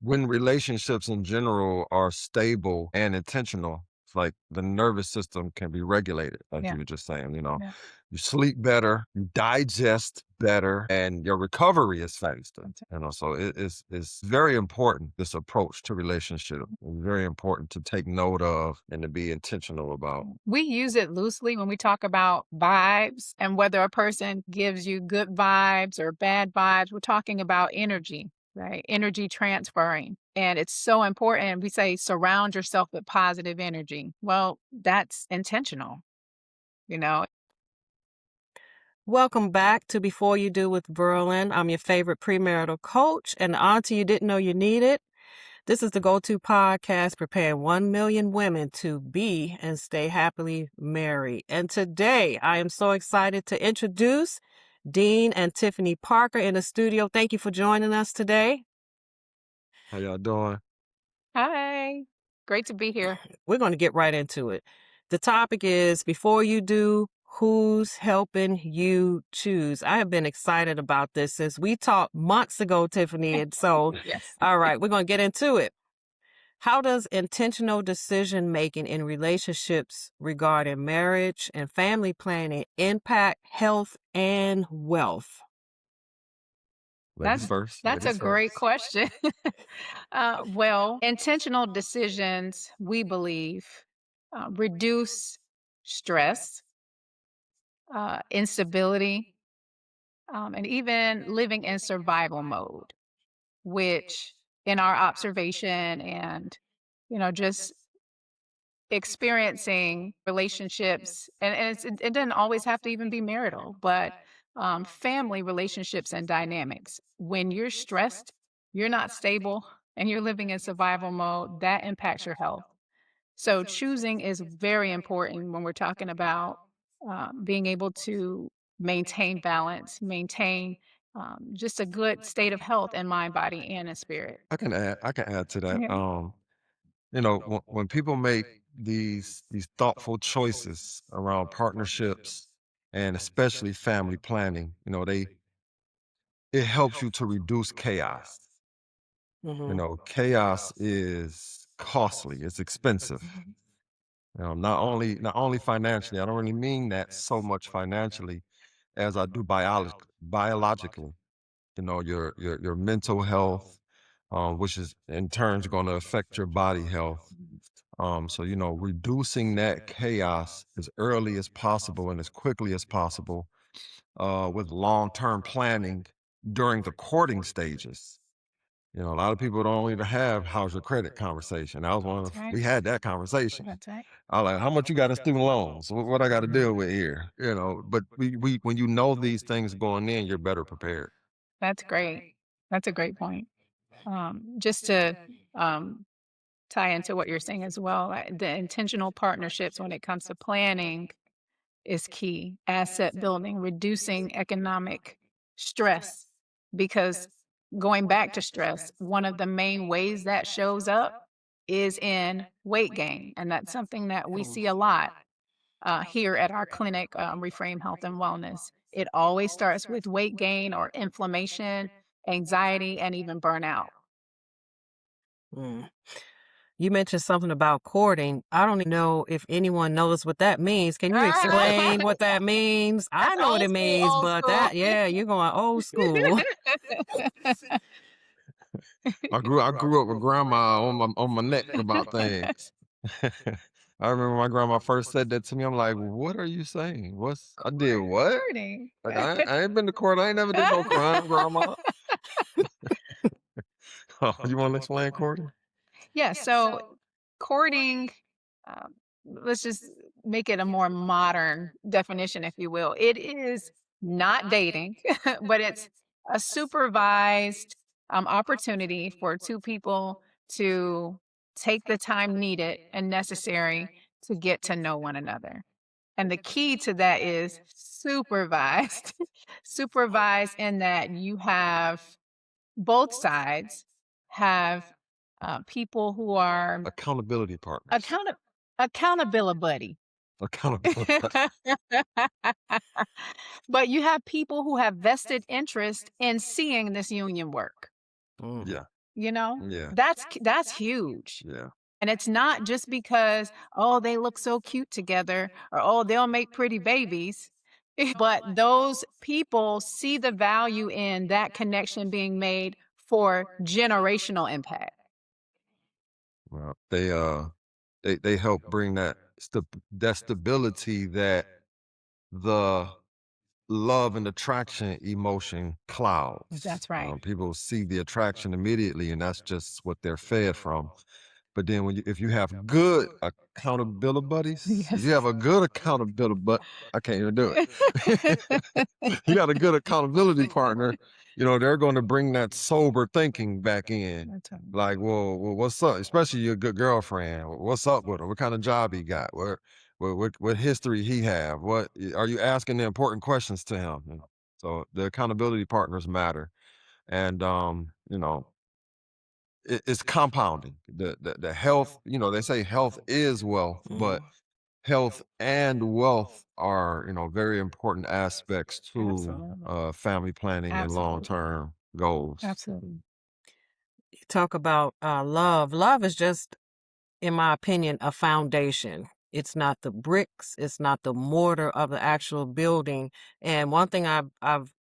when relationships in general are stable and intentional, it's like the nervous system can be regulated, like Yeah. you were just saying, you know, Yeah. you sleep better, you digest better, and your recovery is faster. That's You know, so it's very important, this approach to relationship. Very important to take note of and to be intentional about. We use it loosely when we talk about vibes and whether a person gives you good vibes or bad vibes. We're talking about energy, right? Energy transferring. And it's so important. We say surround yourself with positive energy. Well, that's intentional, you know? Welcome back to Before You Do with Verlyn. I'm your favorite premarital coach and the auntie you didn't know you needed. This is the go-to podcast preparing 1 million women to be and stay happily married. And today I am so excited to introduce Dean and Tiffany Parker in the studio. Thank you for joining us today. How y'all doing? Hi. Great to be here. We're going to get right into it. The topic is Before You Do, Who's Helping You Choose? I have been excited about this since we talked months ago, Tiffany. And so, Yes. all right, we're going to get into it. How does intentional decision making in relationships regarding marriage and family planning impact health and wealth? Ladies That's first. that's a Ladies great first. question. Well, intentional decisions, we believe, reduce stress, instability, and even living in survival mode, which in our observation and, just experiencing relationships, and it doesn't always have to even be marital, but family relationships and dynamics. When you're stressed, you're not stable, and you're living in survival mode, that impacts your health. So choosing is very important when we're talking about being able to maintain balance, maintain just a good state of health in mind, body, and in spirit. I can add to that. Yeah. You know, when people make these thoughtful choices around partnerships and especially family planning, you know, it helps you to reduce chaos. You Mm-hmm. know, chaos is costly, it's expensive. You know, not only financially. I don't really mean that so much financially as I do biologically. You know, your mental health, which is in turn going to affect your body health. So, you know, reducing that chaos as early as possible and as quickly as possible with long-term planning during the courting stages. You know, a lot of people don't even have how's your credit conversation. That was one That's of right. we had that conversation. That's right. I was like, how much you got in student loans? What I got to deal with here? You know, but we when you know these things going in, you're better prepared. That's great. That's a great point. Just to um, tie into what you're saying as well, the intentional partnerships when it comes to planning is key. Asset building, reducing economic stress, because going back to stress, one of the main ways that shows up is in weight gain. And that's something that we see a lot here at our clinic, Reframe Health and Wellness. It always starts with weight gain or inflammation, anxiety, and even burnout. Mm. You mentioned something about courting. I don't even know if anyone knows what that means. Can you explain what that means? I That's know what old it school, means, old but school. that, yeah, you're going old school. I grew up with grandma on my neck about things. I remember my grandma first said that to me. I'm like, what are you saying? I did what? Courting. Like I ain't been to court. I ain't never did no crime, grandma. Oh, you want to explain courting? Yeah, so courting, let's just make it a more modern definition, if you will. It is not dating, but it's a supervised opportunity for two people to take the time needed and necessary to get to know one another. And the key to that is supervised. Supervised in that you have both sides have people who are Accountability partners. account accountability buddy. Accountability. But you have people who have vested interest in seeing this union work. Mm. Yeah. Yeah. That's huge. Yeah. And it's not just because, oh, they look so cute together or, oh, they'll make pretty babies. But those people see the value in that connection being made for generational impact. Well, they help bring that stability that the love and attraction emotion clouds. That's right. People see the attraction immediately, and that's just what they're fed from. But then if you have good accountability buddies, if Yes. you have a good accountability, but I can't even do it. You got a good accountability partner, they're going to bring that sober thinking back in. That's right. Like, well, what's up? Especially your good girlfriend. What's up with her? What kind of job he got? What history he have? What are you asking the important questions to him? So the accountability partners matter, and it's compounding. The health, they say health is wealth, but Mm, health and wealth are, very important aspects to Absolutely. family planning and long Absolutely. term goals. Absolutely. you talk about love. Love is just, in my opinion, a foundation. It's not the bricks, it's not the mortar of the actual building. And one thing I've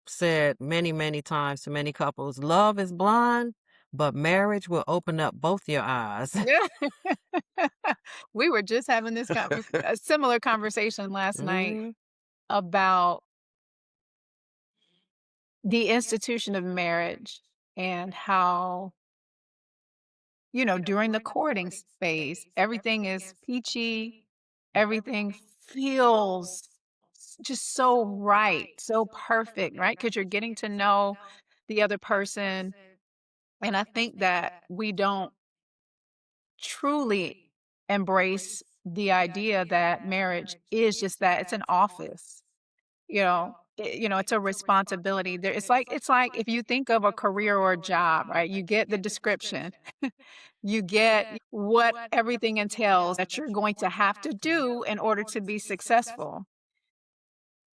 said many, many times to many couples, love is blind, but marriage will open up both your eyes. Yeah. We were just having a similar conversation last night Mm, about the institution of marriage and how, during the courting phase, everything is peachy, everything feels just so right, so perfect, right? Because you're getting to know the other person. And I think that we don't truly embrace the idea that marriage is just that it's an office. It's a responsibility. It's like if you think of a career or a job, right? You get the description, you get what everything entails that you're going to have to do in order to be successful.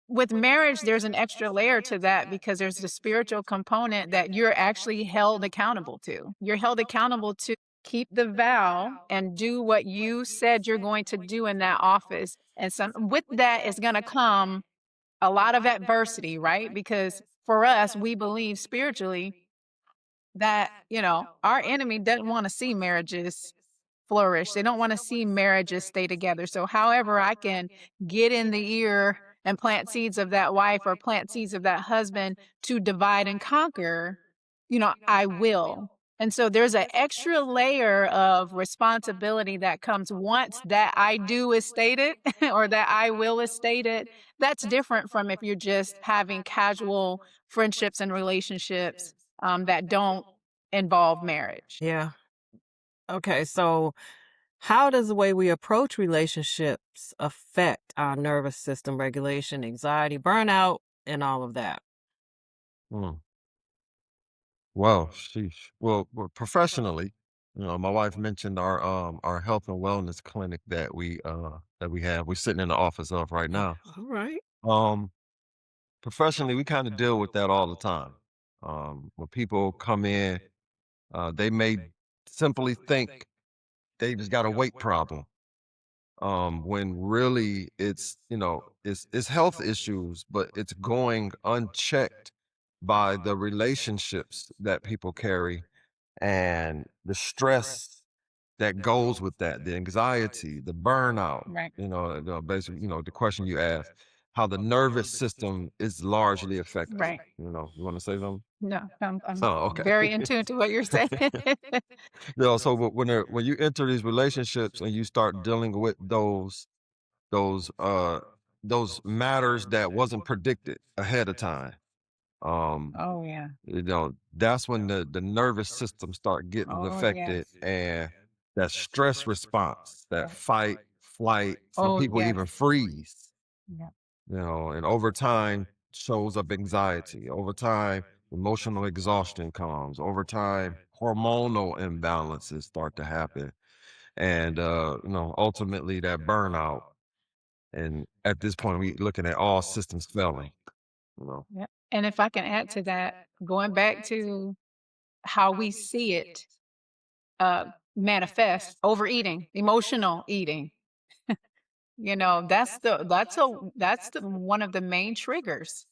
With marriage, there's an extra layer to that because there's the spiritual component that you're actually held accountable to. You're held accountable to keep the vow and do what you said you're going to do in that office. And with that is going to come a lot of adversity, right? Because for us, we believe spiritually that, our enemy doesn't want to see marriages flourish. They don't want to see marriages stay together. So, however, I can get in the ear and plant seeds of that wife or plant seeds of that husband to divide and conquer, I will. And so there's an extra layer of responsibility that comes once that I do is stated or that I will is stated. That's different from if you're just having casual friendships and relationships that don't involve marriage. yeah. Okay, so how does the way we approach relationships affect our nervous system regulation, anxiety, burnout, and all of that? Mm. Well, sheesh. Well, professionally, my wife mentioned our health and wellness clinic that we have. We're sitting in the office of right now. All right. Um, Professionally, we kind of deal with that all the time. When people come in, they may simply think they just got a weight problem. When really it's health issues, but it's going unchecked by the relationships that people carry and the stress that goes with that, the anxiety, the burnout, Right. basically, the question you asked, how the nervous system is largely affected. Right. You want to say something? No, I'm Oh, okay. very in tune to what you're saying. So when you enter these relationships and you start dealing with those uh those matters that wasn't predicted ahead of time, um, Oh, yeah. that's when the nervous system start getting Oh, affected, yes. and that stress response, that Right. fight, flight, some Oh, people yes. even freeze, Yeah. and over time shows up anxiety. Over time, emotional exhaustion comes. Over time, hormonal imbalances start to happen. And ultimately that burnout. And at this point, we looking at all systems failing, you know. Yeah. And if I can add to that, going back to how we see it uh, manifest overeating, emotional eating. That's the one of the main triggers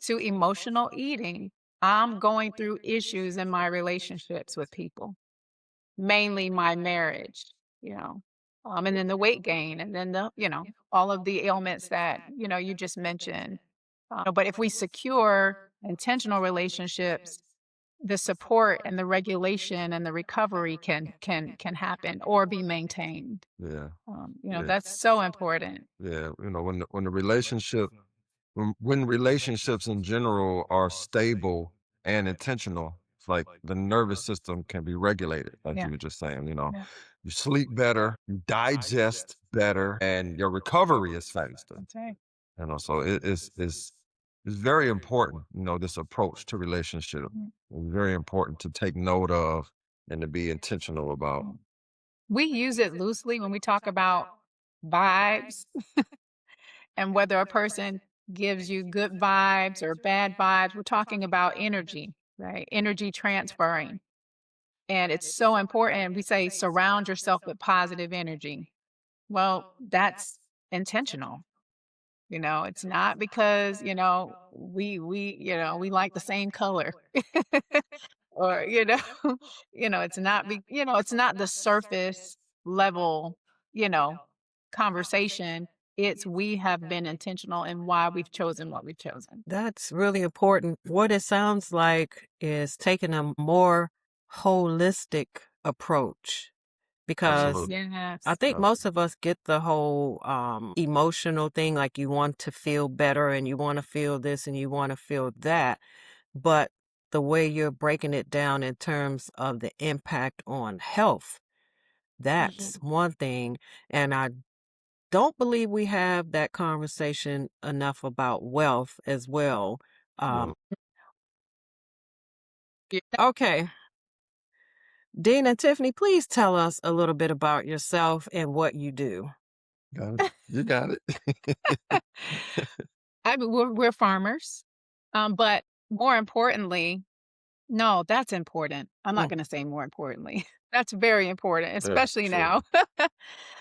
to emotional eating. I'm going through issues in my relationships with people, mainly my marriage, you know, and then the weight gain, and then all of the ailments that, you just mentioned. But if we secure intentional relationships, the support and the regulation and the recovery can happen or be maintained. Yeah. Yeah. That's so important. Yeah. When the relationship when relationships in general are stable and intentional, it's like the nervous system can be regulated, like Yeah. you were just saying, Yeah. you sleep better, you digest better, and your recovery is faster. That's right. So it's very important, this approach to relationship. Mm. It's very important to take note of and to be intentional about. Mm. We use it loosely when we talk about vibes and whether a person gives you good vibes or bad vibes. We're talking about energy, right? Energy transferring. And it's so important. We say surround yourself with positive energy. Well, that's intentional. It's not because, we like the same color. Or, it's not it's not the surface level, you know, conversation. It's we have been intentional in why we've chosen what we've chosen. That's really important. What it sounds like is taking a more holistic approach because Absolutely. I Yes. think most Absolutely. of us get the whole emotional thing, like you want to feel better and you want to feel this and you want to feel that. But the way you're breaking it down in terms of the impact on health, that's Mhm. one thing. And I don't believe we have that conversation enough about wealth as well. Um, Well, okay, Dean and Tiffany, please tell us a little bit about yourself and what you do. got it. You got it. I mean, we're farmers, but more importantly, no, that's important. I'm not Mm, going to say more importantly. That's very important, Yeah, especially sure. now.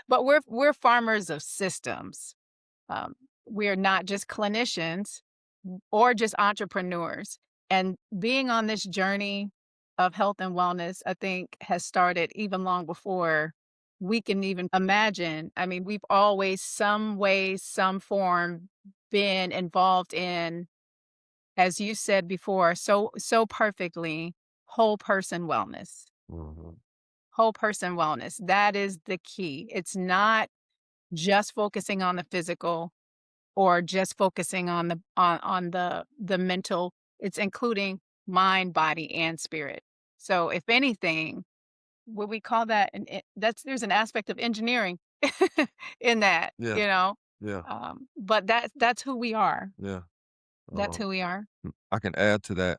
But we're farmers of systems. Um, we're not just clinicians or just entrepreneurs. And being on this journey of health and wellness, I think, has started even long before we can even imagine. I mean, we've always, some way, some form, been involved in, as you said before, so perfectly, whole person wellness. Mhm. Whole person wellness. That is the key. It's not just focusing on the physical or just focusing on the mental. It's including mind, body, and spirit. So if anything, what we call that, and that's there's an aspect of engineering in that, Yeah, yeah, but that's who we are. yeah. That's Um, who we are. I can add to that.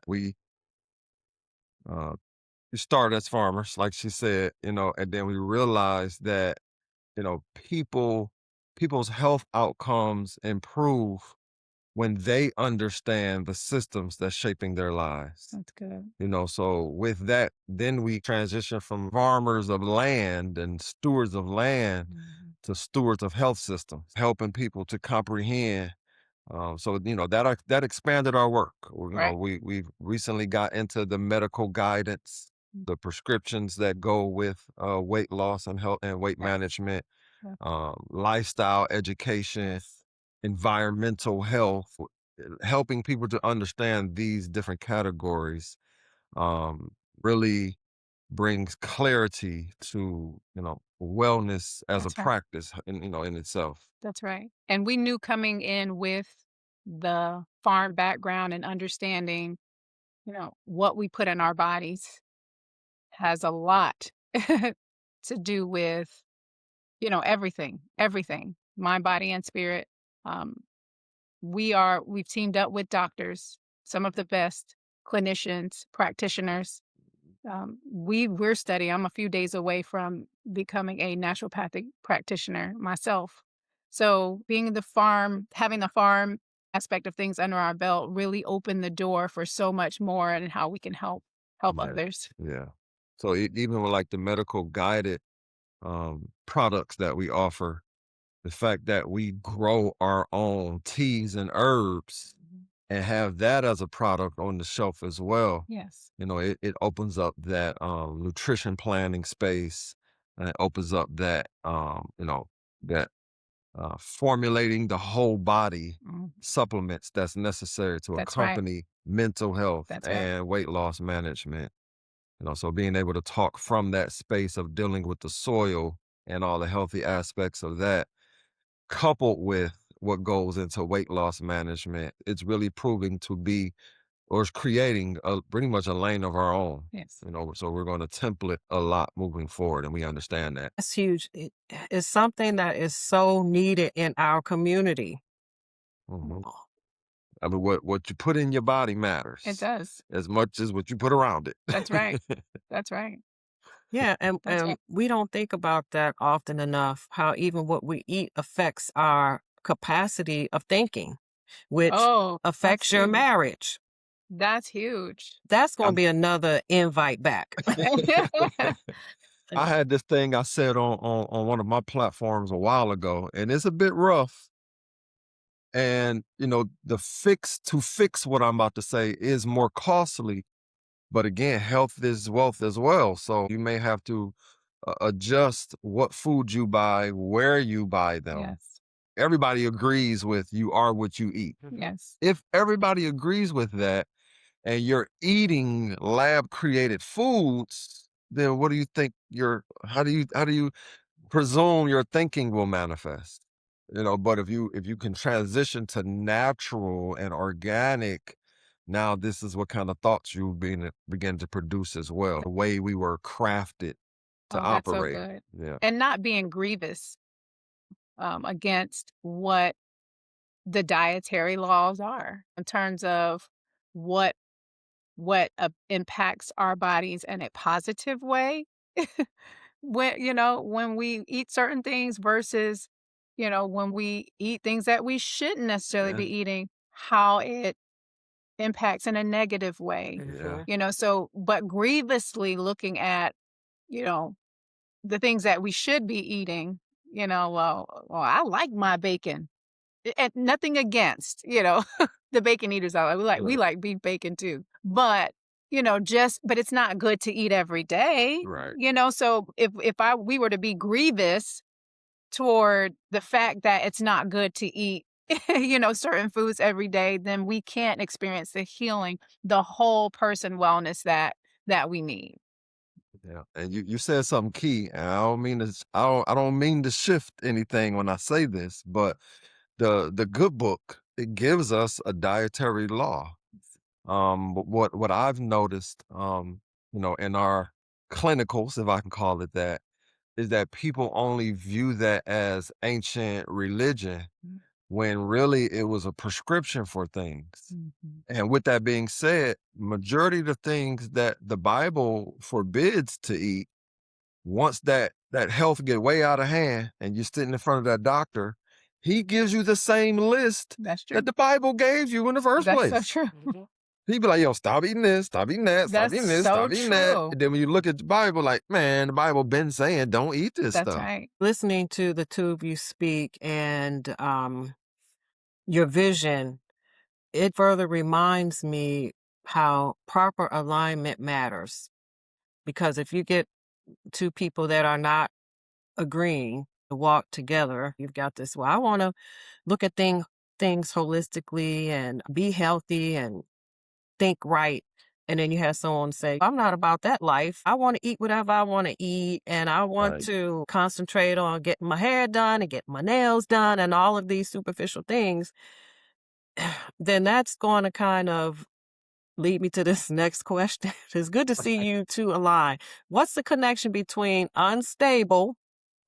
Uh, we started as farmers, like she said, and then we realized that, people's health outcomes improve when they understand the systems that's shaping their lives. That's good. So with that, then we transition from farmers of land and stewards of land Mhm. to stewards of health systems, helping people to comprehend. So that expanded our work. Right. We've recently got into the medical guidance, Mm. the prescriptions that go with weight loss and health and weight Right. management, Yeah. lifestyle education, Yes. environmental health, helping people to understand these different categories um, really brings clarity to wellness as a That's right. practice in itself. That's right. And we knew coming in with the farm background and understanding, what we put in our bodies has a lot to do with, everything, mind, body, and spirit. Um, we've teamed up with doctors, some of the best clinicians, practitioners. We're studying. I'm a few days away from becoming a naturopathic practitioner myself. So having the farm aspect of things under our belt really opened the door for so much more and how we can help help Yeah. others. Yeah. So even with like the medical guided products that we offer, the fact that we grow our own teas and herbs Mhm. and have that as a product on the shelf as well, Yes, it opens up that nutrition planning space, and it opens up that that formulating the whole body mhm, supplements that's necessary to that's right, accompany mental health that's right. and weight loss management. So being able to talk from that space of dealing with the soil and all the healthy aspects of that, coupled with what goes into weight loss management, it's really proving to be or is creating pretty much a lane of our own. Yes. So we're going to template a lot moving forward, and we understand that. That's huge. It is something that is so needed in our community. Mhm. Oh, I mean, what you put in your body It matters does. as much as what you put around That's right. it. That's right. yeah, That's and right. we don't think about that often enough, how even what we eat affects our capacity of thinking, which Oh, that's affects your huge. marriage. That's huge. That's gonna I'm be another invite back. I had this thing I said on one of my platforms a while ago, and it's a bit rough. And to fix what I'm about to say is more costly. But again, health is wealth as well. So you may have to adjust what food you buy, where you buy them. Yes. Everybody agrees with you are what you eat. Yes. If everybody agrees with that and you're eating lab created foods, then what do you think how do you presume your thinking will manifest? But if you can transition to natural and organic, now this is what kind of thoughts you begin to produce as well. The way we were crafted to Oh, that's so operate. good. Yeah. And not being grievous against what the dietary laws are in terms of what impacts our bodies in a positive way when we eat certain things versus when we eat things that we shouldn't necessarily Yeah. be eating, how it impacts in a negative way. Yeah. Mhm. So but grievously looking at you know the things that we should be eating. Well, I like my bacon. And nothing against, the bacon eaters out there. We Right. like beef bacon too. But, but it's not good to eat every day. Right. So if we were to be grievous toward the fact that it's not good to eat certain foods every day, then we can't experience the healing, the whole person wellness that we need. Yeah. And you said something key. And I don't mean to shift anything when I say this, but the good book, it gives us a dietary law. But what I've noticed, in our clinicals, if I can call it that, is that people only view that as ancient religion Mm, when really it was a prescription for things. mhm. And with that being said, majority of the things that the Bible forbids to eat, once that health get way out of hand and you're sitting in front of that doctor, he gives you the same list That's true. that the Bible gave you in the first That's so place. true. He'd be like, yo, stop eating this, stop eating that, stop That's eating this, so stop eating that. true. And then when you look at the Bible, like, man, the Bible been saying don't eat this That's stuff. right. Listening to the two of you speak and your vision, it further reminds me how proper alignment matters. Because if you get two people that are not agreeing to walk together, you've got this, well, I want to look at things holistically and be healthy and think right. And then you have someone say, I'm not about that life. I want to eat whatever I want to eat. And I want Right. to concentrate on getting my hair done and getting my nails done and all of these superficial things. Then that's going to kind of lead me to this next question. It's good to see you two align. What's the connection between unstable,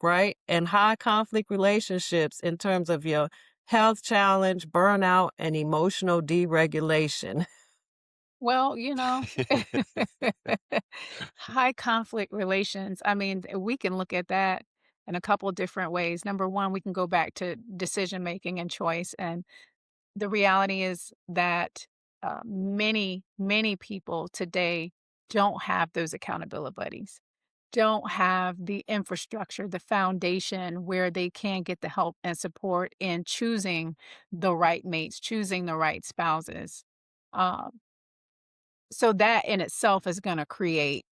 right, and high conflict relationships in terms of your health challenge, burnout, and emotional deregulation? Well, high conflict relations. I mean, we can look at that in a couple of different ways. Number one, we can go back to decision making and choice. And the reality is that many, many people today don't have those accountability buddies, don't have the infrastructure, the foundation where they can get the help and support in choosing the right mates, choosing the right spouses. Um, so that in itself is going to create,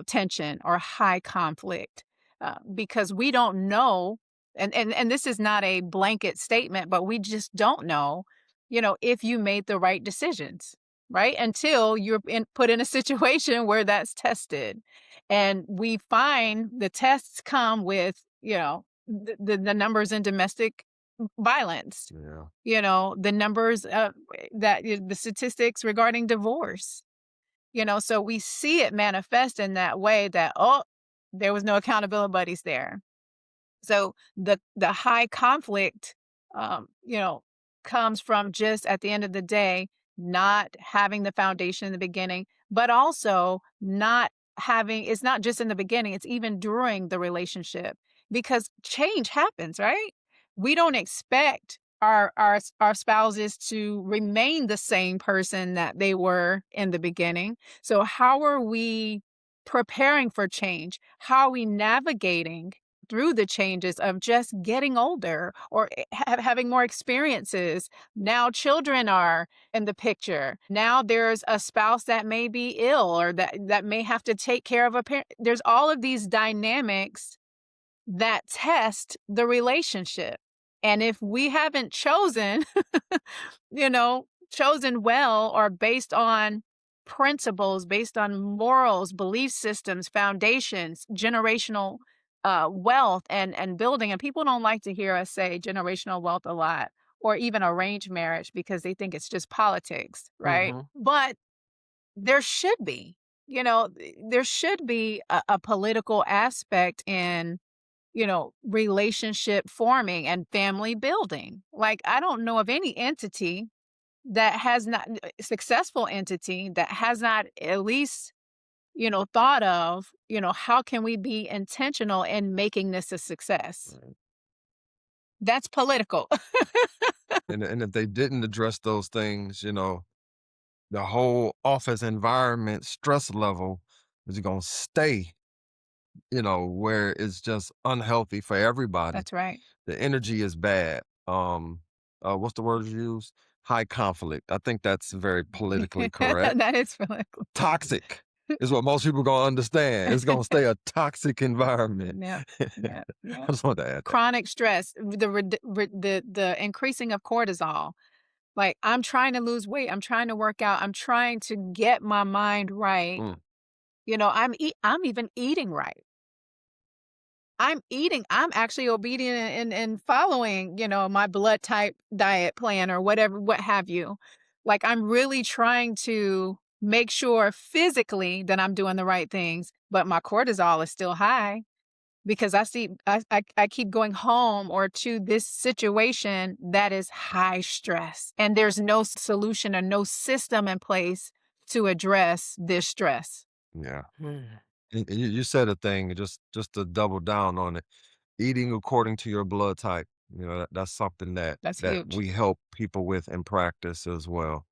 tension or high conflict because we don't know. And this is not a blanket statement, but we just don't know, if you made the right decisions, right? Until put in a situation where that's tested. And we find the tests come with, the numbers in domestic violence, Yeah. the numbers the statistics regarding divorce, so we see it manifest in that way that, oh, there was no accountability buddies there. So the high conflict, comes from just at the end of the day, not having the foundation in the beginning, but also not having, it's not just in the beginning, it's even during the relationship because change happens, right? We don't expect our spouses to remain the same person that they were in the beginning. So how are we preparing for change? How are we navigating through the changes of just getting older or having more experiences? Now children are in the picture. Now there's a spouse that may be ill or that may have to take care of a parent. There's all of these dynamics that test the relationship. And if we haven't chosen well or based on principles, based on morals, belief systems, foundations, generational wealth and building. And people don't like to hear us say generational wealth a lot or even arranged marriage because they think it's just politics, right? Mhm. But there should be, there should be a political aspect in relationship forming and family building. Like, I don't know of any entity that has not, successful entity that has not at least, thought of, how can we be intentional in making this a success? Right. That's political. And if they didn't address those things, the whole office environment stress level is gonna stay, where it's just unhealthy for everybody. That's right. The energy is bad. What's the word you use? High conflict. I think that's very politically correct. That is political. Toxic is what most people gonna understand. It's gonna stay a toxic environment. Yeah. Yeah. I Yeah. just wanted to add that. Chronic stress, the increasing of cortisol. Like, I'm trying to lose weight, I'm trying to work out, I'm trying to get my mind right. Mm, I'm even eating right. I'm actually obedient and following, my blood type diet plan or whatever, what have you. Like, I'm really trying to make sure physically that I'm doing the right things, but my cortisol is still high because I keep going home or to this situation that is high stress and there's no solution or no system in place to address this stress. yeah. Mm. And you said a thing just to double down on it. Eating according to your blood type. That's something that That's that huge. we help people with in practice as well.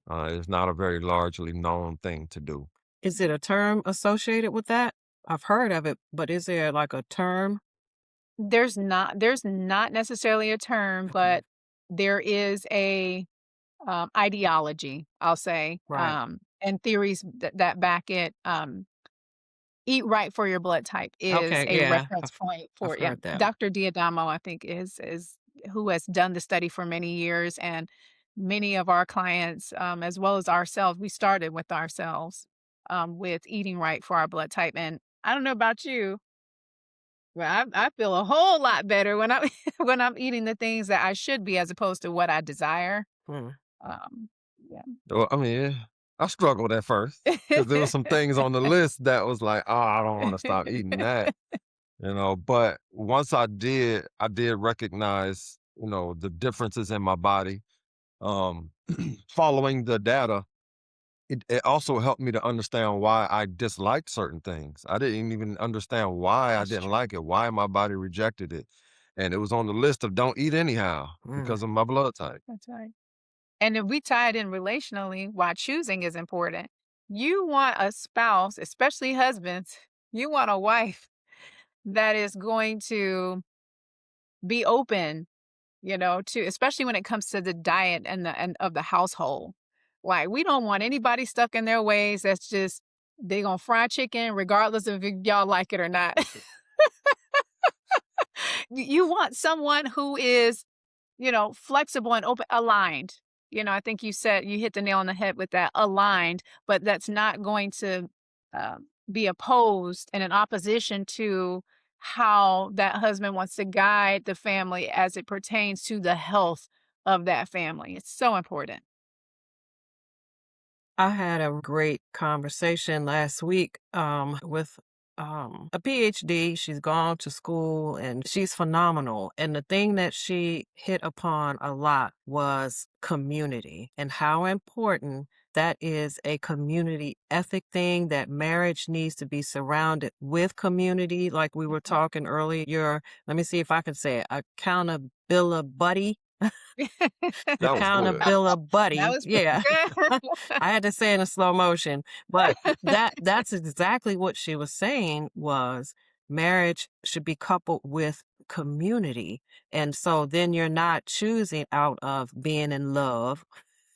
Mhm. It's not a very largely known thing to do. Is it a term associated with that? I've heard of it, but is there like a term? There's not necessarily a term, Okay. but there is a ideology, I'll say, Right. and theories that back it. Eat right for your blood type is Okay, a yeah. reference point I've for, yeah. heard that. Dr. Diadamo, I think, is who has done the study for many years, and many of our clients, as well as ourselves, we started with ourselves, with eating right for our blood type. And I don't know about you, but I feel a whole lot better when I'm when I'm eating the things that I should be as opposed to what I desire. Mm. Um, yeah. Well, I mean, I struggled at first because there were some things on the list that was like, oh, I don't want to stop eating that. But once I did recognize, the differences in my body. Um, Following the data, it also helped me to understand why I disliked certain things. I didn't even understand why I That's didn't true. like it, why my body rejected it. And it was on the list of don't eat anyhow Mm. because of my blood type. That's right. And if we tie it in relationally, why choosing is important You want a spouse, especially husbands, you want a wife that is going to be open, to especially when it comes to the diet and of the household. Like we don't want anybody stuck in their ways. That's just they gonna fry chicken regardless of if y'all like it or not. You want someone who is, flexible and open, aligned. I think you hit the nail on the head with that aligned, but that's not going to be opposed and in opposition to how that husband wants to guide the family as it pertains to the health of that family. It's so important. I had a great conversation last week with a PhD. She's gone to school and she's phenomenal. And the thing that she hit upon a lot was community and how important that is a community ethic thing, that marriage needs to be surrounded with community. Like we were talking earlier, let me see if I can say it, accountability. That was good. That Accountability. was pretty Yeah. good. I had to say it in slow motion, but that's exactly what she was saying was marriage should be coupled with community. And so then you're not choosing out of being in love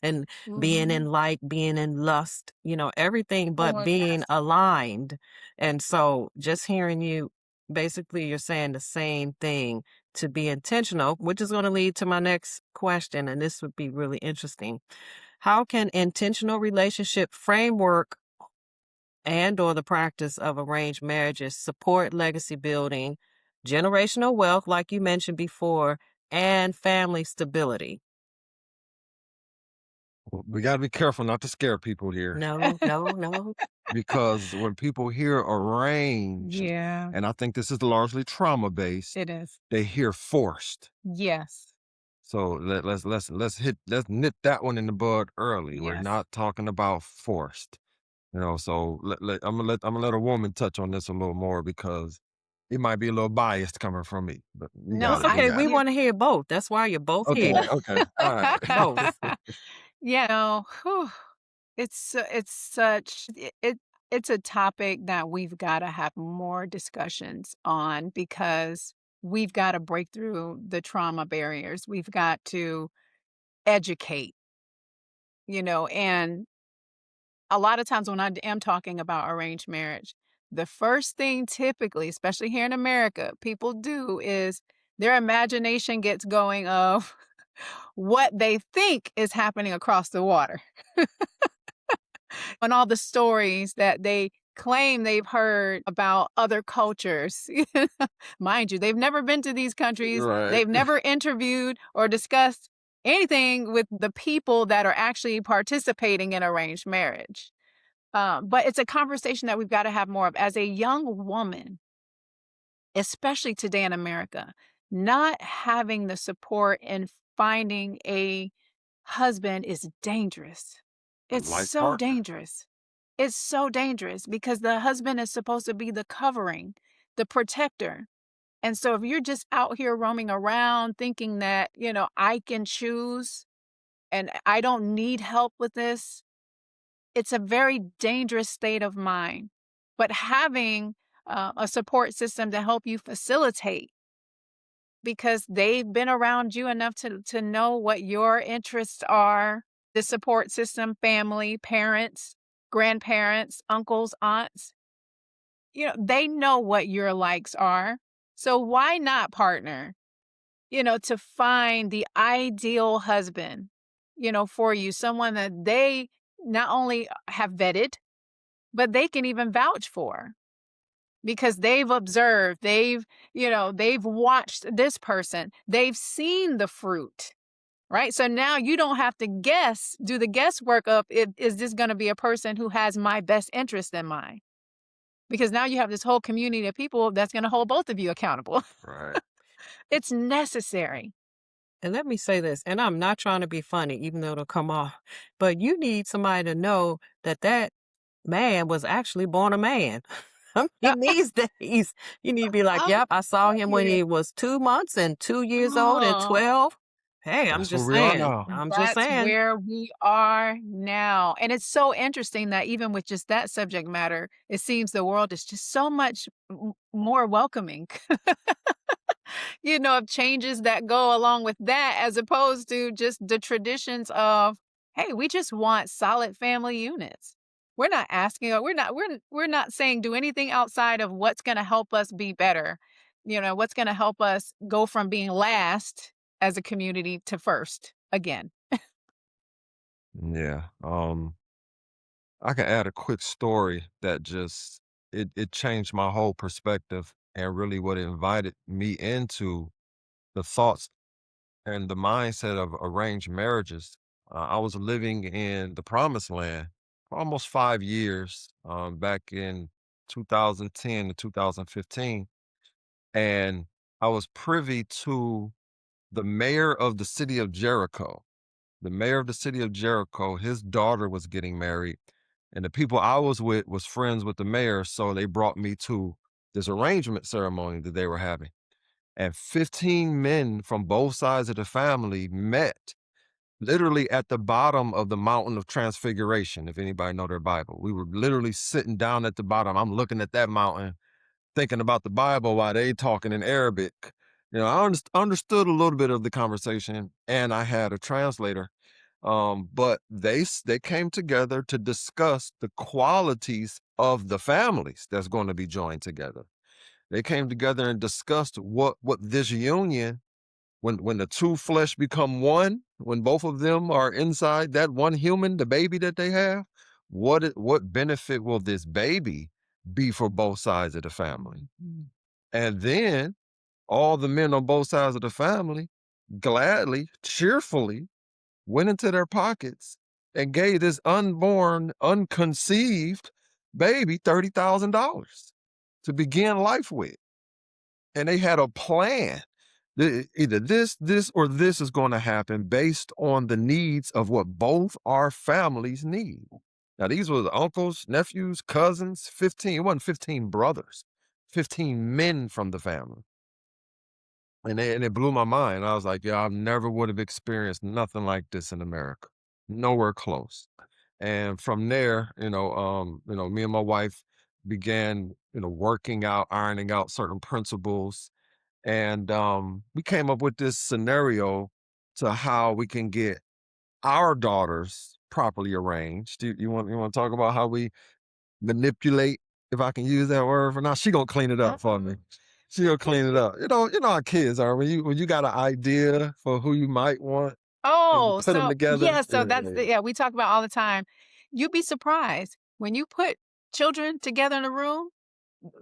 and being Mhm. in like, being in lust, everything but Oh, being yes. aligned. And so just hearing you, basically you're saying the same thing, to be intentional, which is going to lead to my next question. And this would be really interesting. How can intentional relationship framework and or the practice of arranged marriages support legacy building, generational wealth, like you mentioned before, and family stability? We got to be careful not to scare people here, No, no, no. because when people hear arranged, Yeah, and I think this is largely trauma based, it is. they hear forced. Yes. So let's nip that one in the bud early. We're Yes. not talking about forced. So I'm gonna let a woman touch on this a little more because it might be a little biased coming from me. But you No, got It's it. You okay. I We got it. yeah. want to hear both. That's why you're both Okay. here. Okay. All right. Both. Yeah, no, whew, it's such it's a topic that we've gotta have more discussions on because we've gotta break through the trauma barriers. We've got to educate, and a lot of times when I am talking about arranged marriage, the first thing typically, especially here in America, people do is their imagination gets going of what they think is happening across the water and all the stories that they claim they've heard about other cultures. Mind you, they've never been to these countries, Right. they've never interviewed or discussed anything with the people that are actually participating in arranged marriage. But it's a conversation that we've got to have more of. As a young woman, especially today in America, not having the support and finding a husband is dangerous. A It's life so partner. dangerous. It's so dangerous because the husband is supposed to be the covering, the protector. And so if you're just out here roaming around thinking that, I can choose and I don't need help with this, it's a very dangerous state of mind. But having a support system to help you facilitate because they've been around you enough to know what your interests are, the support system, family, parents, grandparents, uncles, aunts, they know what your likes are. So why not partner, to find the ideal husband, for you, someone that they not only have vetted, but they can even vouch for because they've observed, they've watched this person, they've seen the fruit, right? So now you don't have to do the guesswork of, is this going to be a person who has my best interest in mind? Because now you have this whole community of people that's going to hold both of you accountable. Right. It's necessary. And let me say this, and I'm not trying to be funny, even though it'll come off, but you need somebody to know that that man was actually born a man. I mean, these days, you need to be like, I'm yep, I saw him when telling you. he was 2 months and 2 years old and Oh, 12. Hey, I'm That's where just we are saying. now. I'm just That's saying. where we are now. And it's so interesting that even with just that subject matter, it seems the world is just so much more welcoming, of changes that go along with that, as opposed to just the traditions of, hey, we just want solid family units. We're not asking, or we're not saying do anything outside of what's going to help us be better. What's going to help us go from being last as a community to first again. Yeah. I can add a quick story that just it changed my whole perspective and really what it invited me into the thoughts and the mindset of arranged marriages. I was living in the promised land for almost 5 years, back in 2010 to 2015. And I was privy to the mayor of the city of Jericho. The mayor of the city of Jericho, his daughter was getting married. And the people I was with was friends with the mayor. So they brought me to this arrangement ceremony that they were having. And 15 men from both sides of the family met literally at the bottom of the mountain of transfiguration. If anybody know their Bible, we were literally sitting down at the bottom. I'm looking at that mountain, thinking about the Bible while they talking in Arabic. I understood a little bit of the conversation, and I had a translator. But they came together to discuss the qualities of the families that's going to be joined together. They came together and discussed what this union, when the two flesh become one, when both of them are inside that one human, the baby that they have, what benefit will this baby be for both sides of the family? And then all the men on both sides of the family gladly, cheerfully went into their pockets and gave this unborn, unconceived baby $30,000 to begin life with. And they had a plan. Either this, or this is going to happen based on the needs of what both our families need. Now, these were the uncles, nephews, cousins, 15, it wasn't 15 brothers, 15 men from the family. And it blew my mind. I was like, yeah, I never would have experienced nothing like this in America. Nowhere close. And from there, me and my wife began, working out, ironing out certain principles. And we came up with this scenario to how we can get our daughters properly arranged. You want to talk about how we manipulate, if I can use that word for now? She gonna clean it up for me. She gonna clean it up. You know how kids are when you got an idea for who you might want and you Oh, put them so together. yeah, so Yeah, that's we talk about all the time. You'd be surprised when you put children together in a room,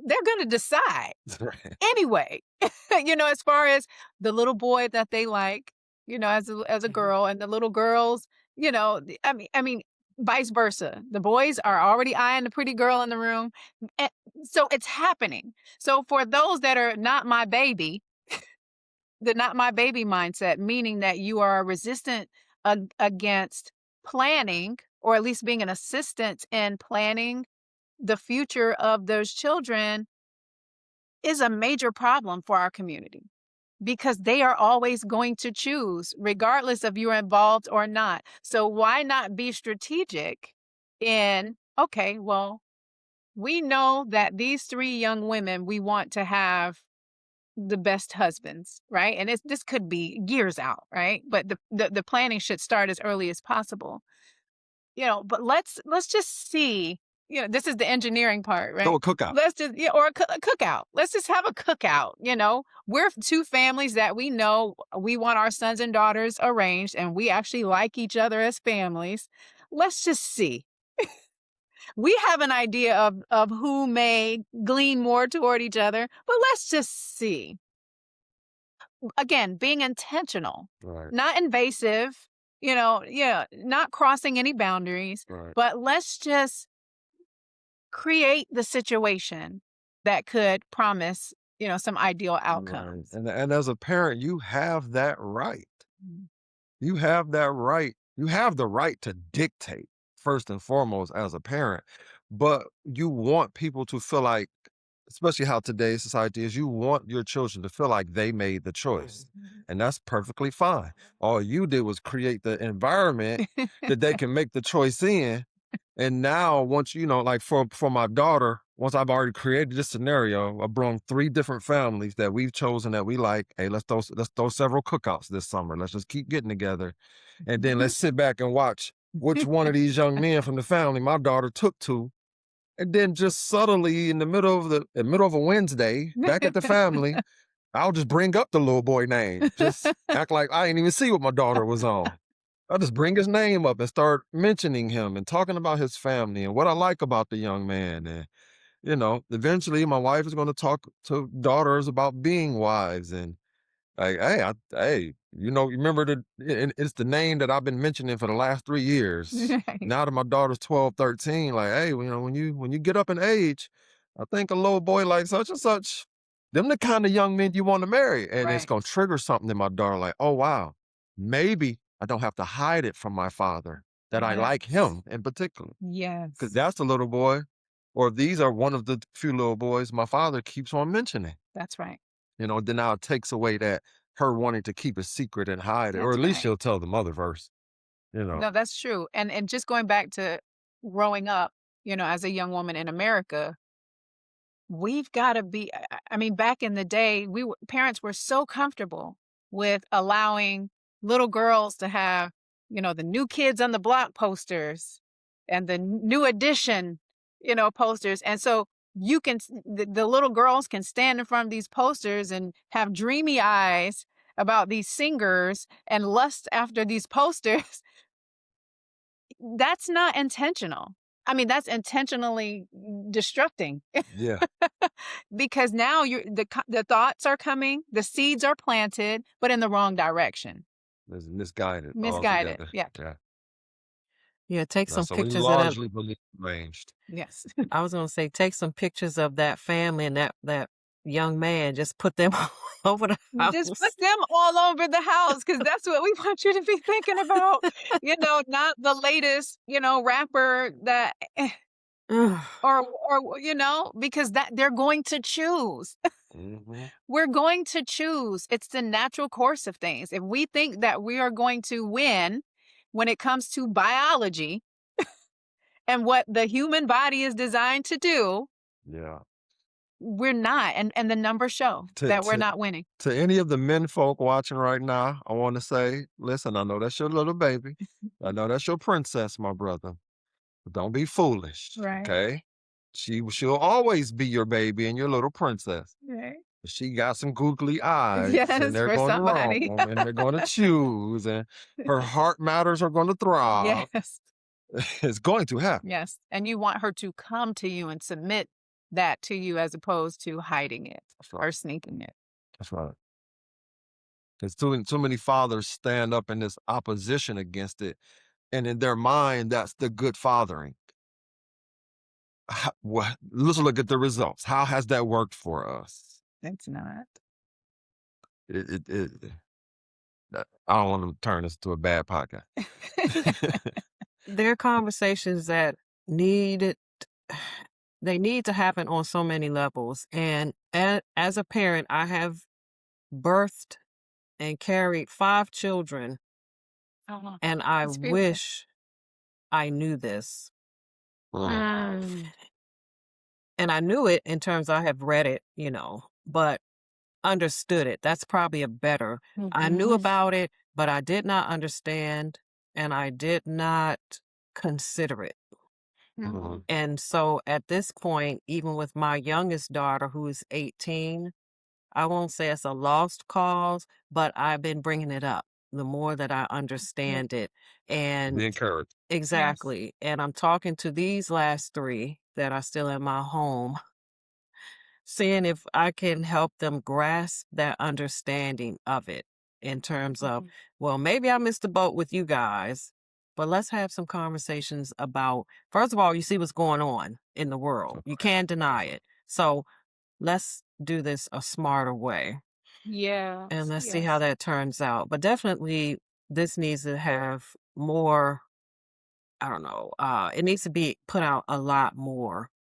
they're going to decide right. anyway. As far as the little boy that they like, as a girl, and the little girls, I mean, vice versa. The boys are already eyeing the pretty girl in the room. And so it's happening. So for those that are not my baby, the not my baby mindset, meaning that you are resistant against planning, or at least being an assistant in planning the future of those children, is a major problem for our community, because they are always going to choose regardless of you're involved or not. So why not be strategic in, okay, well, we know that these three young women, we want to have the best husbands, right? And this could be years out, right? But the planning should start as early as possible. But let's just see. This is the engineering part, Throw right? a cookout. Let's just or a cookout. Let's just have a cookout. We're two families that we know we want our sons and daughters arranged, and we actually like each other as families. Let's just see. We have an idea of who may glean more toward each other, but let's just see. Again, being intentional, Right. not invasive, not crossing any boundaries, Right. but let's just create the situation that could promise, some ideal Right. outcomes. And as a parent, you have that right. Mm. You have that right. You have the right to dictate, first and foremost, as a parent, but you want people to feel like especially how today's society is, you want your children to feel like they made the choice. And that's perfectly fine. All you did was create the environment that they can make the choice in. And now, once like for my daughter, once I've already created this scenario, I brought 3 different families that we've chosen that we like. Hey, let's throw several cookouts this summer. Let's just keep getting together, and then let's sit back and watch which one of these young men from the family my daughter took to, and then just subtly in the middle of a Wednesday, back at the family, I'll just bring up the little boy name, just act like I ain't even see what my daughter was on. I'll just bring his name up and start mentioning him and talking about his family and what I like about the young man. And, eventually my wife is going to talk to daughters about being wives. And like, hey, you remember it's the name that I've been mentioning for the last 3 years. Right. Now that my daughter's 12, 13, like, hey, when you get up in age, I think a little boy like such and such, them the kind of young men you want to marry. And it's Right. going to trigger something in my daughter like, oh, wow, maybe I don't have to hide it from my father that I like him in particular. Because Yes. that's the little boy, or these are one of the few little boys my father keeps on mentioning. That's right. Then now it takes away that her wanting to keep a secret and hide it, or That's at least right. she'll tell the mother verse, you know. No, that's true. And just going back to growing up, as a young woman in America, we've got to be I mean, back in the day, parents were so comfortable with allowing little girls to have, the new kids on the block posters and the new edition, posters. And so the little girls can stand in front of these posters and have dreamy eyes about these singers and lust after these posters. That's not intentional. I mean, that's intentionally destructing. Yeah, Because now the thoughts are coming, the seeds are planted, but in the wrong direction. it's misguided Misguided. altogether. Yeah. Yeah. Yeah, take some So we pictures of them. largely believe arranged. Yes. I was gonna say, take some pictures of that family and that young man. Just put them all over the Just house. put them all over the house because that's what we want you to be thinking about. Not the latest, rapper that Ugh. or because that they're going to choose. Hmm. We're going to choose. It's the natural course of things. If we think that we are going to win when it comes to biology and what the human body is designed to do, Yeah. we're not. And the numbers show To that we're to not winning. to any of the men folk watching right now, I want to say, listen, I know that's your little baby. I know that's your princess, my brother. But don't be foolish, Right. okay? She'll always be your baby and your little princess. Right. She got some googly eyes, and Yes, they're for going to somebody. roam, and they're going to choose, and her heart matters are going to throb. Yes. It's going to happen. Yes. And you want her to come to you and submit that to you as opposed to hiding it That's right. or sneaking it. That's right. Because too many fathers stand up in this opposition against it, and in their mind, that's the good fathering. Let's look at the results. How has that worked for us? It's not. It I don't want to turn this into a bad podcast. There are conversations that need they need to happen on so many levels. And as a parent, I have birthed and carried 5 children, Uh-huh. and I It's beautiful. wish I knew this. Mm. And I knew it in terms I have read it, but understood it. That's probably a better. I knew Mhm. about it, but I did not understand and I did not consider it. Mhm. And so at this point, even with my youngest daughter, who is 18, I won't say it's a lost cause, but I've been bringing it up the more that I Good. understand it. And Be encouraged. Yes. exactly. And I'm talking to these last 3 that are still in my home, seeing if I can help them grasp that understanding of it in terms of, Mhm. well, maybe I missed the boat with you guys, but let's have some conversations about, first of all, you see what's going on in the world. You can't deny it. So let's do this a smarter way and Yes. let's see how Yes. that turns out. But definitely this needs to have more, I don't know, it needs to be put out a lot more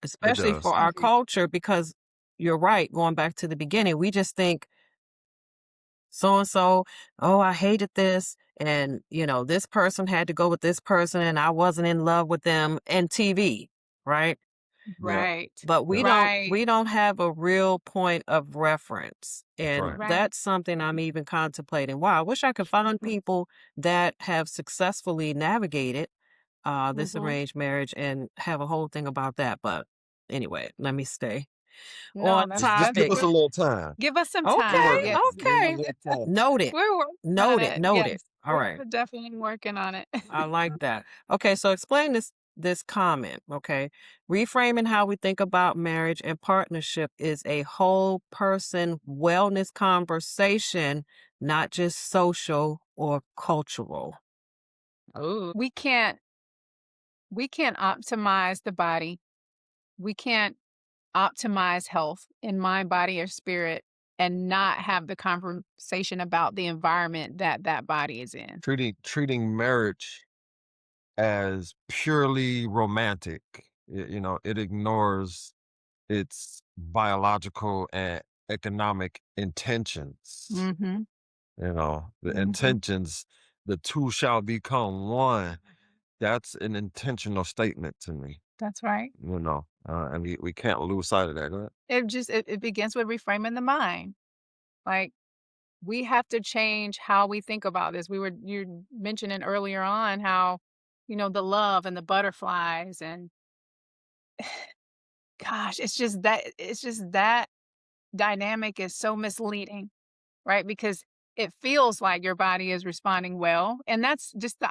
especially does. for our culture, because you're right, going back to the beginning, we just think so and so, oh, I hated this. And, this person had to go with this person and I wasn't in love with them, and TV, right? Yeah, Right. But we yeah, don't Right. we don't have a real point of reference. that's And right. Right. that's something I'm even contemplating. Wow, I wish I could find people that have successfully navigated this Mhm. arranged marriage and have a whole thing about that. But anyway, let me stay No, on Just give topic. us a little time. give us some Okay, We're time. working Yes. on it. Give us a okay. little time. Noted. We're working on Noted. it. Noted. Yes. All right. We're definitely working on it. I like that. Okay, so explain this comment, okay? Reframing how we think about marriage and partnership is a whole person wellness conversation, not just social or cultural. Oh. We can't optimize the body. We can't optimize health in mind, body, or spirit and not have the conversation about the environment that that body is in. Treating marriage as purely romantic, it ignores its biological and economic intentions. Mhm. The Mhm. intentions, the two shall become one. That's an intentional statement to me, That's right. and we can't lose sight of that. Go ahead. It begins with reframing the mind. Like, we have to change how we think about this. You mentioning earlier on how, the love and the butterflies and gosh, it's just that dynamic is so misleading, right? Because it feels like your body is responding well, and that's just the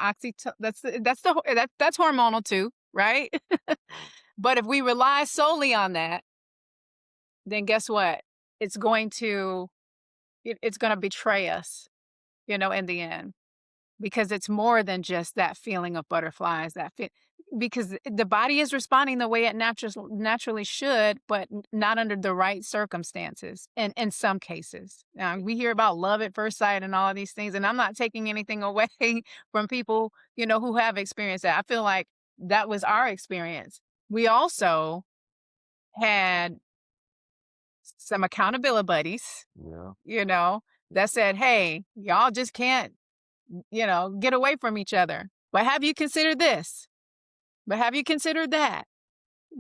that's hormonal too, right? But if we rely solely on that, then guess what? It's going to it's going to betray us, in the end. Because it's more than just that feeling of butterflies, because the body is responding the way it naturally should, but not under the right circumstances. And in some cases, now we hear about love at first sight and all of these things, and I'm not taking anything away from people, who have experienced that. I feel like that was our experience. We also had some accountability buddies, Yeah. that said, "Hey, y'all just can't get away from each other. But have you considered this? But have you considered that?"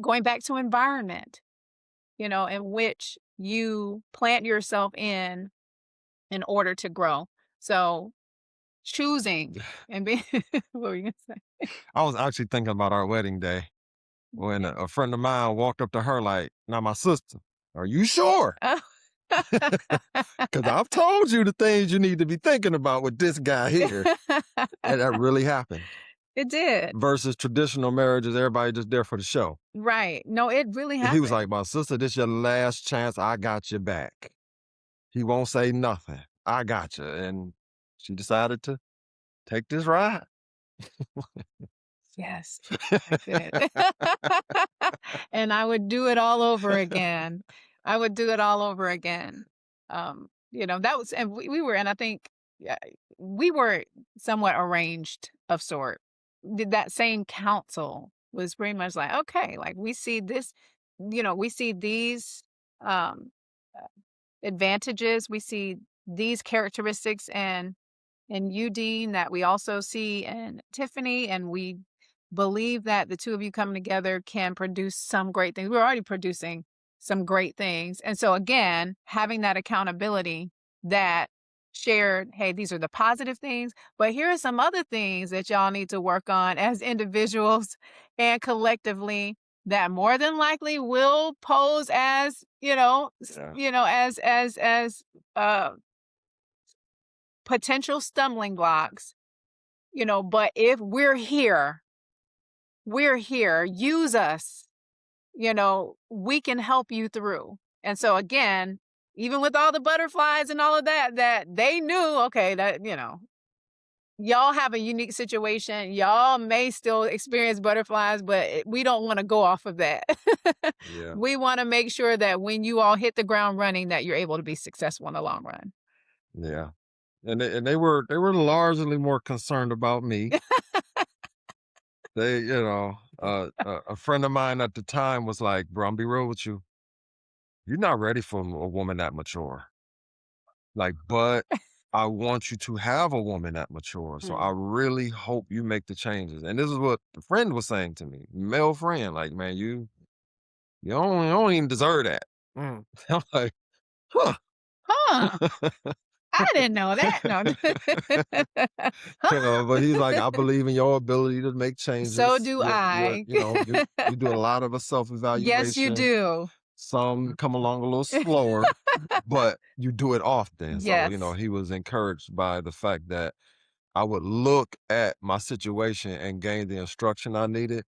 Going back to environment, in which you plant yourself in order to grow. So choosing and being, what were you going to say? I was actually thinking about our wedding day when a friend of mine walked up to her like, "Now, my sister, are you sure? Oh. Because I've told you the things you need to be thinking about with this guy here." And that really happened. It did. Versus traditional marriages, everybody just there for the show. Right. No, it really And he was happened. like, "My sister, this your last chance. I got your back." He won't say nothing. I got you. And she decided to take this ride. Yes, I did. And I would do it all over again. I would do it all over again. That was, and we were, and I think, yeah, we were somewhat arranged of sort. Did that same counsel was pretty much like, okay, like we see this, we see these um uh, advantages, we see these characteristics and you, Dean, that we also see in Tiffany, and we believe that the two of you coming together can produce some great things. We're already producing some great things. And so, again, having that accountability that shared, hey, these are the positive things, but here are some other things that y'all need to work on as individuals and collectively that more than likely will pose as, as uh potential stumbling blocks, but if we're here, use us, we can help you through. And so again, even with all the butterflies and all of that they knew, okay, that, y'all have a unique situation. Y'all may still experience butterflies, but we don't want to go off of that. Yeah. We want to make sure that when you all hit the ground running, that you're able to be successful in the long run. Yeah. And they were largely more concerned about me They, a friend of mine at the time was like, "Bro, I'm be real with you. You're not ready for a woman that mature. Like, but I want you to have a woman that mature. So I Mm, really hope you make the changes." And this is what the friend was saying to me, male friend, like, "Man, you don't even deserve that." mm. I'm like, huh. Huh, I didn't know that. No. Huh? But he's like, "I believe in your ability to make So changes. do You're, I. you do a lot of a Yes, you self-evaluation. do. Some come along a little slower, but you do it often." So, Yes. he was encouraged by the fact that I would look at my situation and gain the instruction I needed.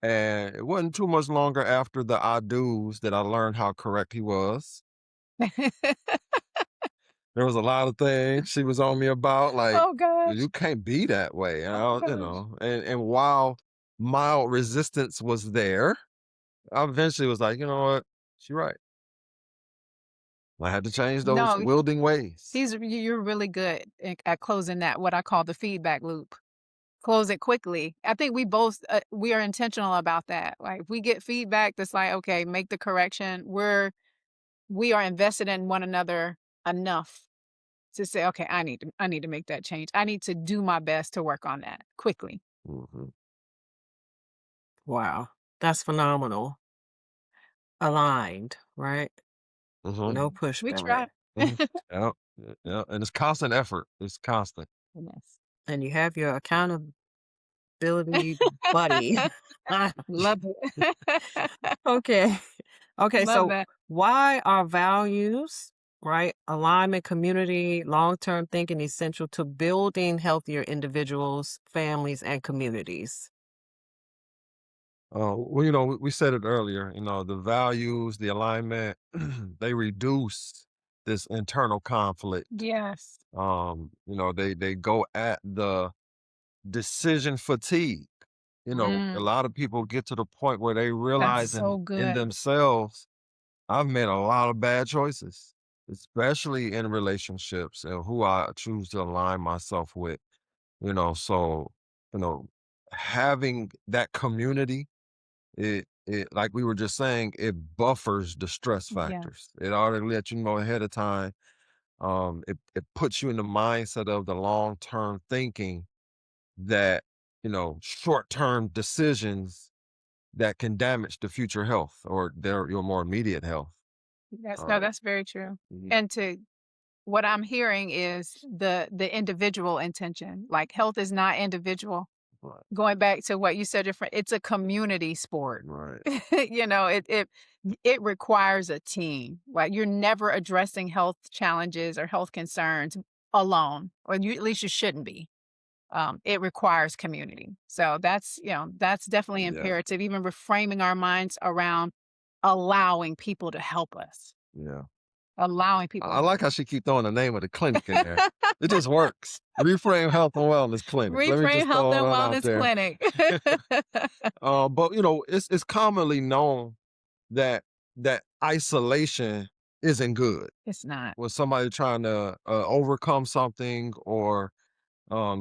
And it wasn't too much longer after the I do's that I learned how correct he was. There was a lot of things she was on me about, like, Oh gosh. "You can't be that way." And Oh I, gosh. and while mild resistance was there, I eventually was like, "You know what? She's right. I had to change those No, wielding ways." you're really good at closing that, what I call the feedback loop. Close it quickly. I think we both we are intentional about that. Like if we get feedback that's like, okay, make the correction. We are invested in one another enough to say, okay, I need to make that change. I need to do my best to work on that quickly. Mhm. Wow, that's phenomenal. Aligned, right? Mhm. No We pushback. try. Mhm. Yep. Yeah, and it's constant effort. It's constant. Yes. And you have your accountability buddy. Love it. Okay. Okay, Love so that. why are values, right, alignment, community, long-term thinking essential to building healthier individuals, families, and communities? Well, we said it earlier, the values, the alignment, they reduce this internal conflict. Yes. They go at the decision fatigue. A Mm, lot of people get to the point where they that's realize so in good. themselves, I've made a lot of bad choices, especially in relationships and who I choose to align myself with. So, you know, having that community, it like we were just saying, it buffers the stress factors. Yes. It already lets you know ahead of time. It puts you in the mindset of the long term thinking that, short term decisions that can damage the future health or your more immediate health. That's no, Um, that's very true. mhm. And to what I'm hearing is the individual intention. Like health is not individual. Right, Going back to what you said, different, it's a community sport. right, It requires a team. Like you're never addressing health challenges or health concerns alone, or at least you shouldn't be. It requires community. So that's definitely yeah, imperative. Even reframing our minds around allowing people to help us, yeah. allowing I people I to help like how she keep throwing the name of the clinic in there. It just works. Reframe Health and Wellness Clinic. Let me reframe just health throw and that out wellness there. clinic. But it's commonly known that isolation isn't good. It's not. When somebody trying to overcome something or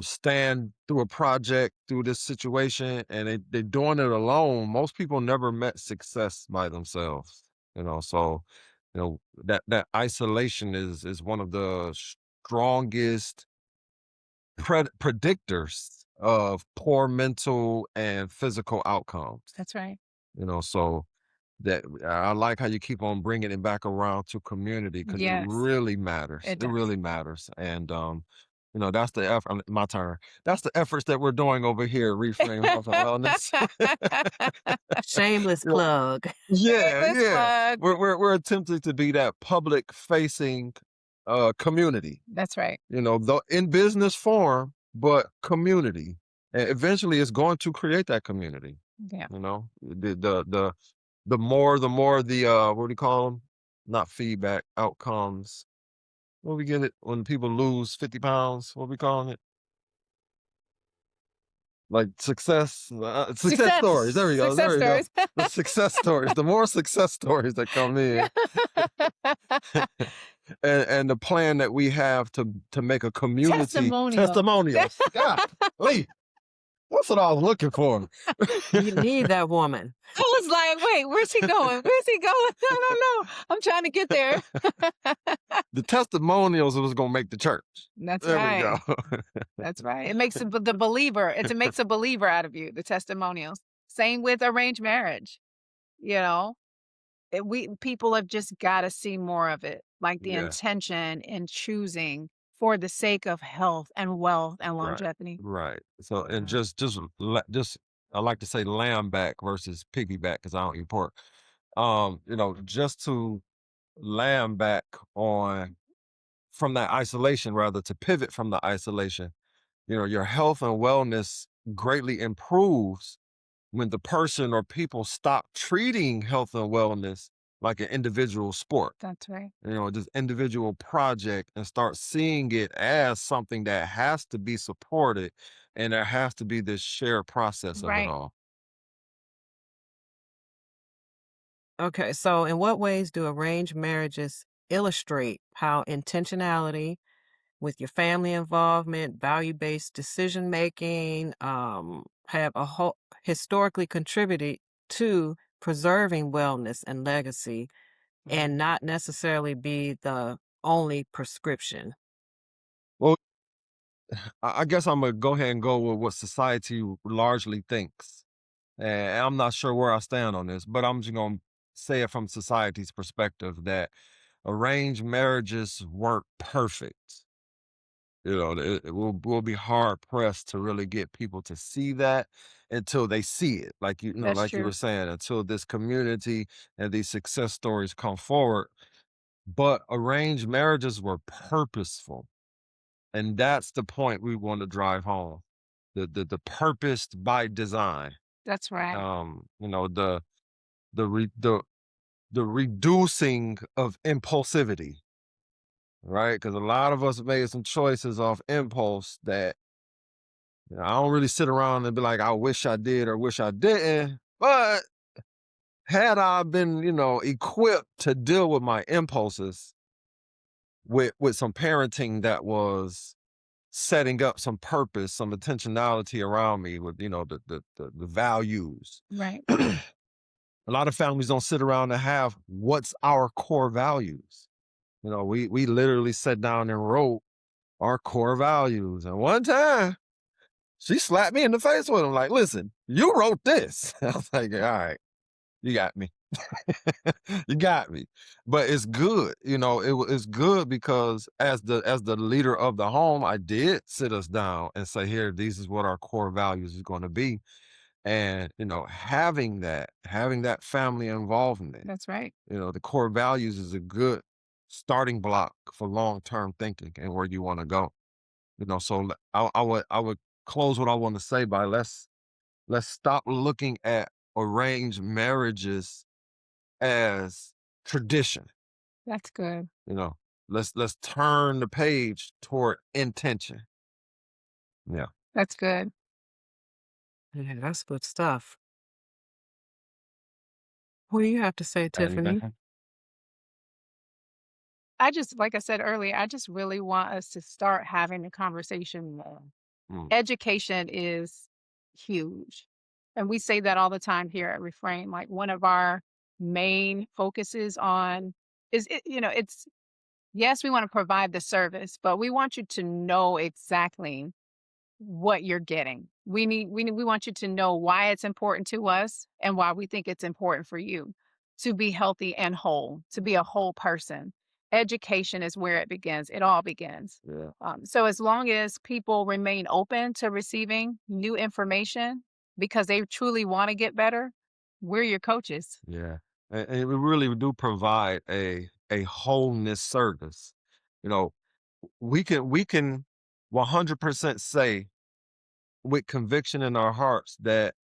stand through a project, through this situation, and they're doing it alone, most people never met success by themselves. So that isolation is one of the strongest predictors of poor mental and physical outcomes. That's right. So that I like how you keep on bringing it back around to community because it Yes, really matters. it It does. really matters. And that's the effort. My turn. That's the efforts that we're doing over here at Reframe Health and Wellness. Shameless You know, plug. yeah, Shameless yeah. plug. We're attempting to be that public facing community. That's right. Though in business form, but community. And eventually it's going to create that community. Yeah. The more the what do you call them? Not feedback, outcomes. What we get it when people lose 50 pounds? What we calling it? Like success Success. stories. There we go. Success There we go. stories. The success stories. The more success stories that come in, and the plan that we have to make a community Testimonial. testimonials. God, That's what I was looking for. You need that woman. I was like, wait, where's he going? Where's he going? I don't know. I'm trying to get there. The testimonials was gonna make the church. That's There we right. go. That's right. It makes the believer. It makes a believer out of you. The testimonials. Same with arranged marriage. You know, people have just got to see more of it, like the Yeah, intention in choosing for the sake of health and wealth and right, longevity. right. So, and Mhm. just I like to say lamb back versus piggyback because I don't eat pork. Just to lamb back on from that isolation, rather to pivot from the isolation. Your health and wellness greatly improves when the person or people stop treating health and wellness like an individual sport, That's right. this individual project, and start seeing it as something that has to be supported, and there has to be this shared process of it Right. all. Okay, so in what ways do arranged marriages illustrate how intentionality with your family involvement, value-based decision making, have historically contributed to preserving wellness and legacy, and not necessarily be the only prescription? Well, I guess I'm gonna go ahead and go with what society largely thinks. And I'm not sure where I stand on this, but I'm just gonna say it from society's perspective that arranged marriages weren't perfect. We'll be hard pressed to really get people to see that until they see it. That's Like you were true. saying, until this community and these success stories come forward. But arranged marriages were purposeful. And that's the point we want to drive home. The purposed by design. That's right. Um, you know, the the re- the the reducing of impulsivity, right? Because a lot of us made some choices off impulse that I don't really sit around and be like, I wish I did or wish I didn't. But had I been, equipped to deal with my impulses with some parenting that was setting up some purpose, some intentionality around me with, the values. Right. A lot of families don't sit around and have what's our core values. We literally sat down and wrote our core values. And one time she slapped me in the face with them, like, listen, you wrote this. I was like, all right, you got me. You got me. But it's good. It's good because as the leader of the home, I did sit us down and say, here, this is what our core values is going to be. And, having that family involvement, That's right. the core values is a good starting block for long-term thinking and where you want to go. So I would close what I want to say by let's stop looking at arranged marriages as tradition. That's good. You know, let's turn the page toward intention. Yeah. That's good. Yeah, that's good stuff. What do you have to say, Tiffany? Anything? I just, like I said earlier, I just really want us to start having the conversation more. Mm, Education is huge. And we say that all the time here at Refrain. Like one of our main focuses on it's yes, we want to provide the service, but we want you to know exactly what you're getting. We want you to know why it's important to us and why we think it's important for you to be healthy and whole, to be a whole person. Education is where it begins. It all begins. yeah. So as long as people remain open to receiving new information because they truly want to get better, we're your coaches. Yeah. And we really do provide a wholeness service. You know, we can 100% say with conviction in our hearts that,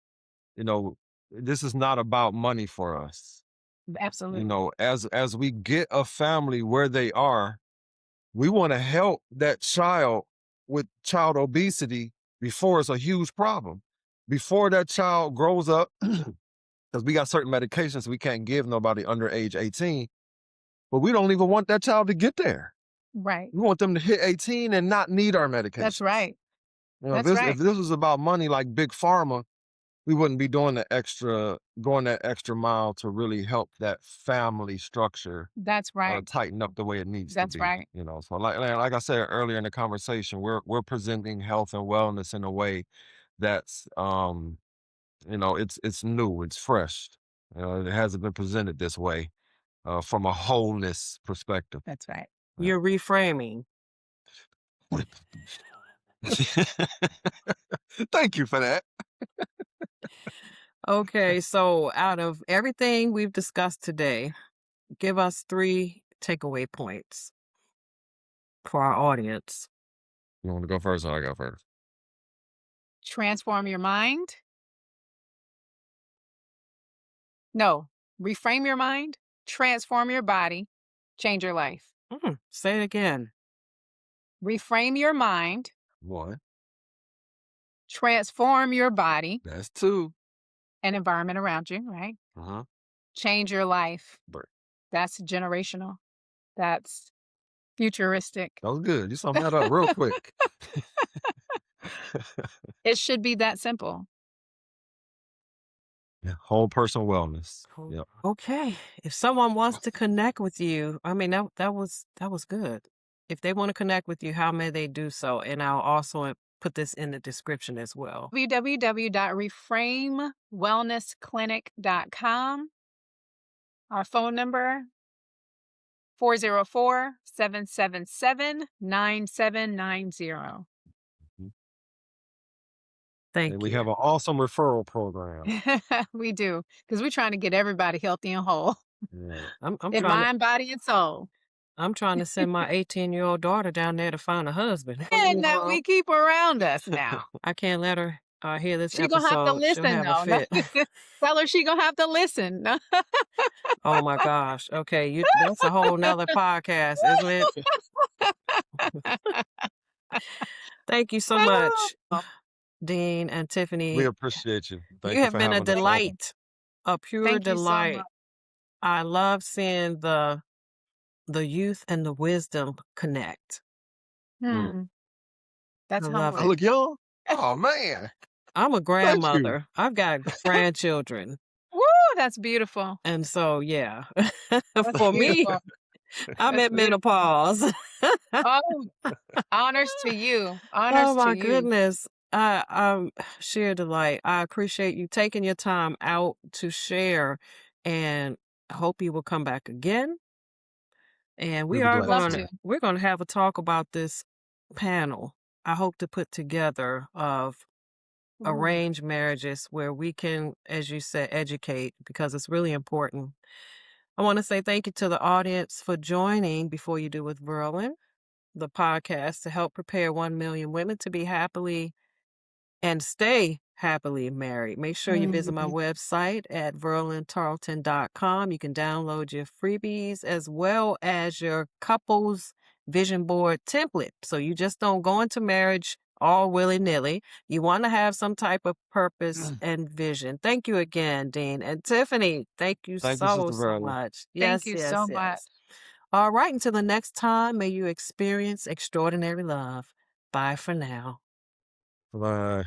you know, this is not about money for us. Absolutely. As we get a family where they are, we want to help that child with child obesity before it's a huge problem. Before that child grows up, because we got certain medications we can't give nobody under age 18, but we don't even want that child to get there. Right. We want them to hit 18 and not need our That's medications. right. You know, That's if right. this was about money like big pharma, we wouldn't be doing the extra going that extra mile to really help that family structure That's right. tighten up the way it needs to That's be. right. You know, so like I said earlier in the conversation, we're presenting health and wellness in a way that's you know, it's new, it's fresh. You know, it hasn't been presented this way from a wholeness perspective. That's right. Yeah. You're reframing. Thank you for that. Okay, so out of everything we've discussed today, give us 3 takeaway points for our audience. You want to go first, or I go first? Transform your mind. No, reframe your mind, transform your body, change your life. Say it again. Reframe your mind, One. transform your body That's two. and environment around you, right? Uh-huh. Change your life. But That's generational. That's futuristic. that was good. You summed that up real quick. It should be that simple. Yeah, whole person wellness. Yep. Okay. If someone wants to connect with you, I mean that was good. If they want to connect with you, how may they do so? And I'll also put this in the description as well. www.reframewellnessclinic.com. Our phone number 404-777-9790. Thank And we you. have an awesome referral program. We do, because we're trying to get everybody healthy and whole Yeah. I'm in trying to mind, body, and soul. I'm trying to send my 18-year-old daughter down there to find a husband. And that we keep around us now. I can't let her hear this She gonna have to episode. She'll listen have a though. No, fit. tell her she gonna have to listen. No. Oh my gosh. Okay, that's a whole nother podcast, isn't it? Thank you so much, Dean and Tiffany. We appreciate you. Thank You you have for been a having us on. delight, a pure Thank you so delight. much. I love seeing the youth and the wisdom connect. That's I love I it. humbling. look young. Oh man. I'm a Thank you. grandmother. I've got grandchildren. Woo, that's beautiful. And so, yeah, That's for me, beautiful. I'm That's at beautiful. menopause. Oh, honors to you. Oh Honors to my you. goodness. I'm sheer delight. I appreciate you taking your time out to share, and I hope you will come back again. And We'll be glad Love to. to. we're gonna have a talk about this panel. I hope to put together of Ooh. arranged marriages where we can, as you said, educate, because it's really important. I want to say thank you to the audience for joining Before You Do with Verlyn, the podcast to help prepare 1 million women to be happily and stay happily married. Make sure you visit my website at verlyntarleton.com. You can download your freebies as well as your couples vision board template. So you just don't go into marriage all willy-nilly. You want to have some type of purpose and vision. Thank you again, Dean. And Tiffany, thank you Thank you, so, Sister so Verlyn. much. Thank Yes, you yes, so much. yes. All right, until the next time, may you experience extraordinary love. Bye for now. Bye.